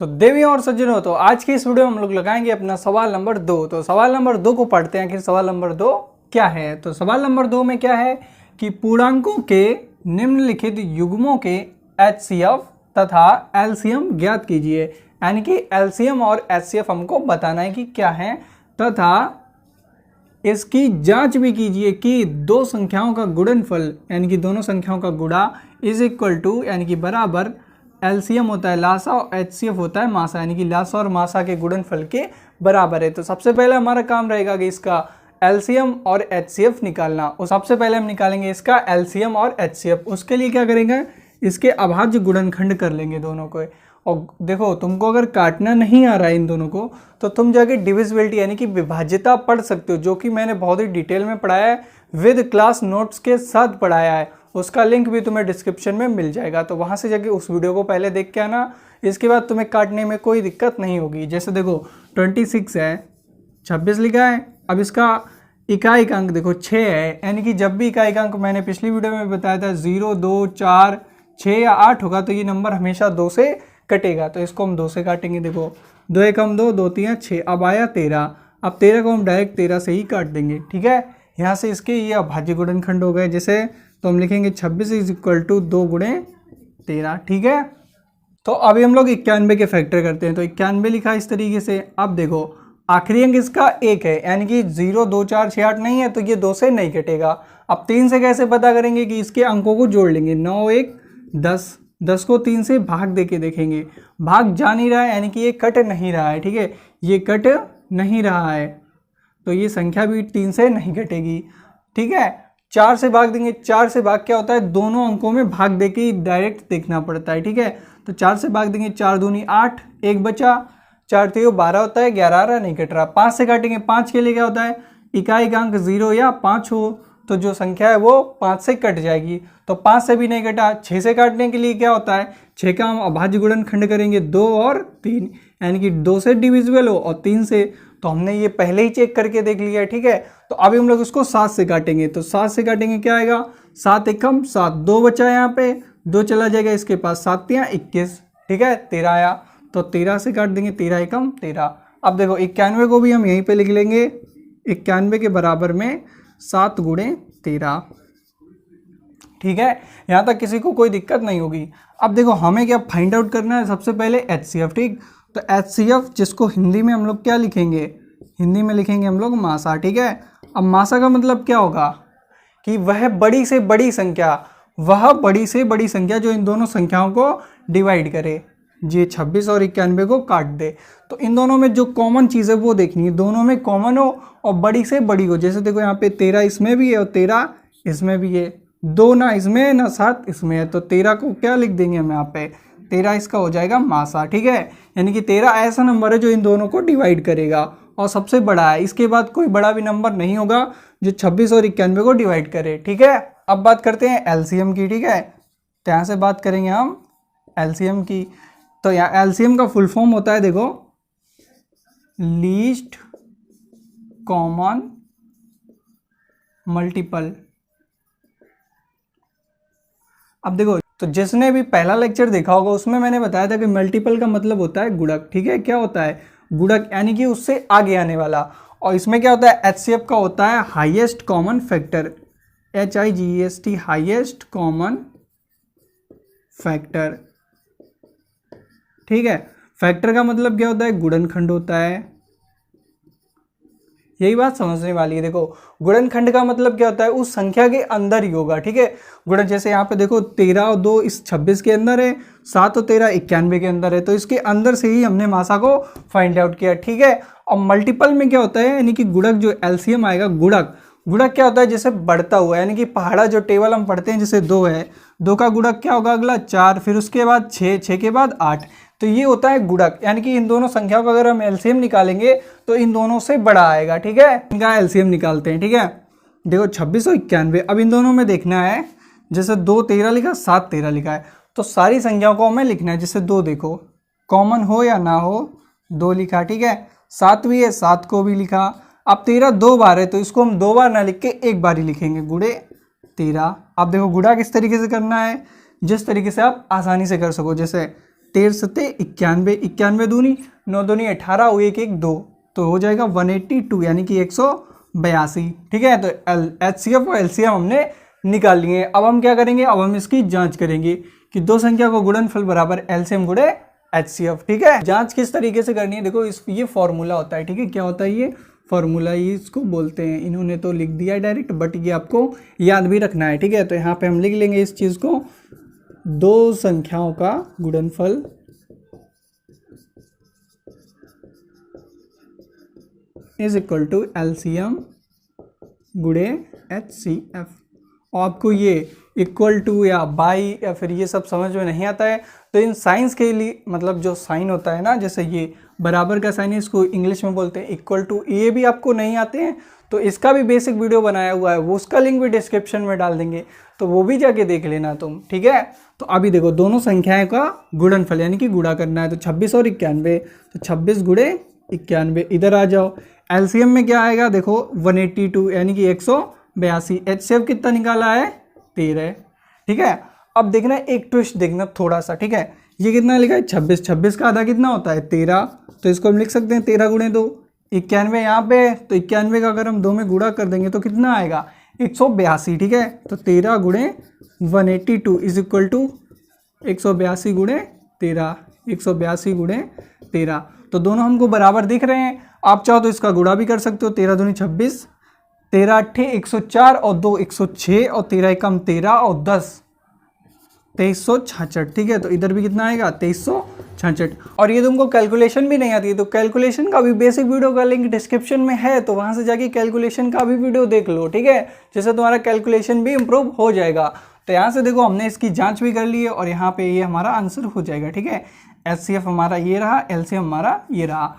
तो देवियों और सज्जनों, तो आज की इस वीडियो में हम लोग लगाएंगे अपना सवाल नंबर 2। तो सवाल नंबर 2 को पढ़ते हैं, आखिर सवाल नंबर 2 क्या है। तो सवाल नंबर 2 में क्या है कि पूर्णांकों के निम्नलिखित युग्मों के HCF तथा LCM ज्ञात कीजिए। यानी कि LCM और HCF हमको बताना है कि क्या है, तथा इसकी जांच भी कीजिए कि दो संख्याओं का गुणनफल यानी कि दोनों संख्याओं का गुणा इज इक्वल टू यानी कि बराबर LCM होता है लासा और HCF होता है मासा, यानी कि लासा और मासा के गुणनफल के बराबर है। तो सबसे पहले हमारा काम रहेगा कि इसका LCM और HCF निकालना। और सबसे पहले हम निकालेंगे इसका LCM और HCF। उसके लिए क्या करेंगे, इसके अभाज्य गुणनखंड कर लेंगे दोनों को। और देखो, तुमको अगर काटना नहीं आ रहा है इन दोनों को, तो तुम जाके डिविजिबिलिटी यानी कि विभाज्यता पढ़ सकते हो, जो कि मैंने बहुत ही डिटेल में पढ़ाया है, विद क्लास नोट्स के साथ पढ़ाया है। उसका लिंक भी तुम्हें डिस्क्रिप्शन में मिल जाएगा, तो वहाँ से जाके उस वीडियो को पहले देख के आना। इसके बाद तुम्हें काटने में कोई दिक्कत नहीं होगी। जैसे देखो 26 है, 26 लिखा है। अब इसका इकाई अंक देखो 6 है, यानी कि जब भी इकाई अंक मैंने पिछली वीडियो में बताया था 0, 2, 4, 6 या 8 होगा, तो ये नंबर हमेशा 2 से कटेगा। तो इसको हम 2 से काटेंगे। देखो 2 एकम 2, 2 3 6, अब आया 13। अब 13 को हम डायरेक्ट 13 से ही काट देंगे। ठीक है, यहाँ से इसके ये अभाज्य गुणनखंड हो गए। जैसे तो हम लिखेंगे 26 इज इक्वल टू 2 गुणे 13। ठीक है, तो अभी हम लोग 91 के फैक्टर करते हैं। तो 91 लिखा इस तरीके से। अब देखो आखिरी अंक इसका 1 है, यानी कि 0, 2, 4, 6, 8 नहीं है, तो ये 2 से नहीं कटेगा। अब 3 से कैसे पता करेंगे कि इसके अंकों को जोड़ लेंगे। 9, 1, 10, 10 को 3 से भाग दे के देखेंगे, भाग जा नहीं रहा है, यानी कि ये कट नहीं रहा है। ठीक है, ये कट नहीं रहा है, तो ये संख्या भी 3 से नहीं कटेगी। ठीक है, 4 से भाग देंगे। 4 से भाग क्या होता है, दोनों अंकों में भाग दे के डायरेक्ट देखना पड़ता है। ठीक है, तो 4 से भाग देंगे, 4 दूनी 8, 1 बचा, 4 3 12 होता है, 11 आ रहा नहीं कट रहा। 5 से काटेंगे, 5 के लिए क्या होता है, इकाई का अंक 0 या 5 हो, तो जो संख्या है वो 5 से कट जाएगी। तो 5 से भी नहीं कटा। 6 से काटने के लिए क्या होता है, 6 का हम अभाज्य गुणनखंड करेंगे 2 और 3, यानी कि 2 से डिविजिबल हो और 3 से, तो हमने ये पहले ही चेक करके देख लिया है। ठीक है, तो अभी हम लोग इसको 7 से काटेंगे। तो 7 से काटेंगे, क्या आएगा, 7 एकम 7, 2 बचा है, यहाँ पे 2 चला जाएगा इसके पास, 7 3 21। ठीक है, 13 आया, तो 13 से काट देंगे, 13 एकम 13। अब देखो 91 को भी हम यहीं पे लिख लेंगे। 91 के बराबर में 7 गुणे 13। ठीक है, यहाँ तक किसी को कोई दिक्कत नहीं होगी। अब देखो हमें क्या फाइंड आउट करना है, सबसे पहले HCF। ठीक, तो HCF जिसको हिंदी में हम लोग क्या लिखेंगे, हिंदी में लिखेंगे हम लोग मासा। ठीक है, अब मासा का मतलब क्या होगा कि वह बड़ी से बड़ी संख्या, वह बड़ी से बड़ी संख्या जो इन दोनों संख्याओं को डिवाइड करे। ये 26 और 91 को काट दे, तो इन दोनों में जो कॉमन चीज़ है वो देखनी है, दोनों में कॉमन हो और बड़ी से बड़ी हो। जैसे देखो यहाँ पे 13 इसमें भी है और 13 इसमें भी है, 2 ना इसमें है ना 7 इसमें है, तो 13 को क्या लिख देंगे हम यहाँ पे, 13 इसका हो जाएगा मासा। ठीक है, यानी कि 13 ऐसा नंबर है जो इन दोनों को डिवाइड करेगा और सबसे बड़ा है। इसके बाद कोई बड़ा भी नंबर नहीं होगा जो 26 और 91 को डिवाइड करे। ठीक है, अब बात करते हैं LCM की। ठीक है, तो यहाँ से बात करेंगे हम LCM की। तो यहाँ LCM का फुल फॉर्म होता है, देखो, लीस्ट कॉमन मल्टीपल। अब देखो, तो जिसने भी पहला लेक्चर देखा होगा उसमें मैंने बताया था कि मल्टीपल का मतलब होता है गुणक। ठीक है, क्या होता है, गुणक, यानी कि उससे आगे आने वाला। और इसमें क्या होता है, HCF का होता है highest common factor, HIGEST, highest common factor. ठीक है, फैक्टर का मतलब क्या होता है, गुणनखंड होता है। यही बात समझने वाली है। देखो गुणनखंड का मतलब क्या होता है, उस संख्या के अंदर ही होगा। ठीक है, गुणन, जैसे यहाँ पे देखो 13 और 2 इस 26 के अंदर है, 7 और 13 91 के अंदर है, तो इसके अंदर से ही हमने मासा को फाइंड आउट किया। ठीक है, और मल्टीपल में क्या होता है, यानी कि गुणक जो LCM आएगा, गुणक, गुणक क्या होता है, जैसे बढ़ता हुआ, यानी कि पहाड़ा जो टेबल हम पढ़ते हैं, जैसे 2 है, 2 का गुणक क्या होगा अगला 4, फिर उसके बाद 6, 6 के बाद 8, तो ये होता है गुणक। यानी कि इन दोनों संख्याओं का अगर हम LCM निकालेंगे तो इन दोनों से बड़ा आएगा। ठीक है, इनका LCM निकालते हैं। ठीक है, देखो 26 और 91, अब इन दोनों में देखना है, जैसे 2 13 लिखा, 7 13 लिखा है, तो सारी संख्याओं को हमें लिखना है। जैसे 2 देखो कॉमन हो या ना हो, 2 लिखा। ठीक है, 7 भी है, 7 को भी लिखा। अब 13 2 बार है, तो इसको हम 2 बार ना लिख के 1 बार ही लिखेंगे, गुणे 13। अब देखो गुणा किस तरीके से करना है, जिस तरीके से आप आसानी से कर सको। जैसे 13 सत्ते 91, 91 दूनी 9 दूनी 18 और 1 1 2, तो हो जाएगा 182 यानी कि 182। ठीक है, तो HCF और LCM हमने निकाल लिए। अब हम क्या करेंगे, अब हम इसकी जांच करेंगे कि दो संख्या को गुणनफल बराबर LCM गुणे HCF। ठीक है, जांच किस तरीके से करनी है, देखो ये फॉर्मूला होता है। ठीक है, क्या होता है ये फॉर्मूला, ये इसको बोलते हैं, इन्होंने तो लिख दिया है डायरेक्ट, बट ये आपको याद भी रखना है। ठीक है, तो यहाँ पे हम लिख लेंगे इस चीज़ को, दो संख्याओं का गुणनफल इज इक्वल टू LCM गुणे HCF। और आपको ये इक्वल टू या बाई या फिर ये सब समझ में नहीं आता है तो इन साइंस के लिए, मतलब जो साइन होता है ना, जैसे ये बराबर का साइन है, इसको इंग्लिश में बोलते हैं इक्वल टू, ये भी आपको नहीं आते हैं तो इसका भी बेसिक वीडियो बनाया हुआ है, वो उसका लिंक भी डिस्क्रिप्शन में डाल देंगे, तो वो भी जाके देख लेना तुम। ठीक है, तो अभी देखो दोनों संख्याएं का गुणनफल यानी कि गुणा करना है, तो 26 और 91, तो 26 गुणे 91। इधर आ जाओ, LCM में क्या आएगा, देखो 182 यानी कि 182। HCF कितना निकाला है, 13। ठीक है, अब देखना एक ट्विस्ट देखना थोड़ा सा। ठीक है, ये कितना लिखा है 26, 26 का आधा कितना होता है 13, तो इसको हम लिख सकते हैं 13 गुणे 2। 91 यहाँ पे है, तो 91 का अगर हम 2 में गुणा कर देंगे तो कितना आएगा 182। ठीक है, तो 13 गुणे 182 इज इक्वल टू 182 गुणे 13, 182 गुणे 13, तो दोनों हमको बराबर दिख रहे हैं। आप चाहो तो इसका गुणा भी कर सकते हो, 13 दूनी 26, 13 अट्ठे 104 और 2 106 और 13 एकम 13 और 10 2366। ठीक है, तो इधर भी कितना आएगा 2366। और ये तुमको कैलकुलेशन भी नहीं आती है तो कैलकुलेशन का भी बेसिक वीडियो का लिंक डिस्क्रिप्शन में है, तो वहां से जाके कैलकुलेशन का भी वीडियो देख लो। ठीक है, जिससे तुम्हारा कैलकुलेशन भी इंप्रूव हो जाएगा। तो यहाँ से देखो हमने इसकी जांच भी कर ली है और यहाँ पे ये हमारा आंसर हो जाएगा। ठीक है, HCF हमारा ये रहा, LCM हमारा ये रहा।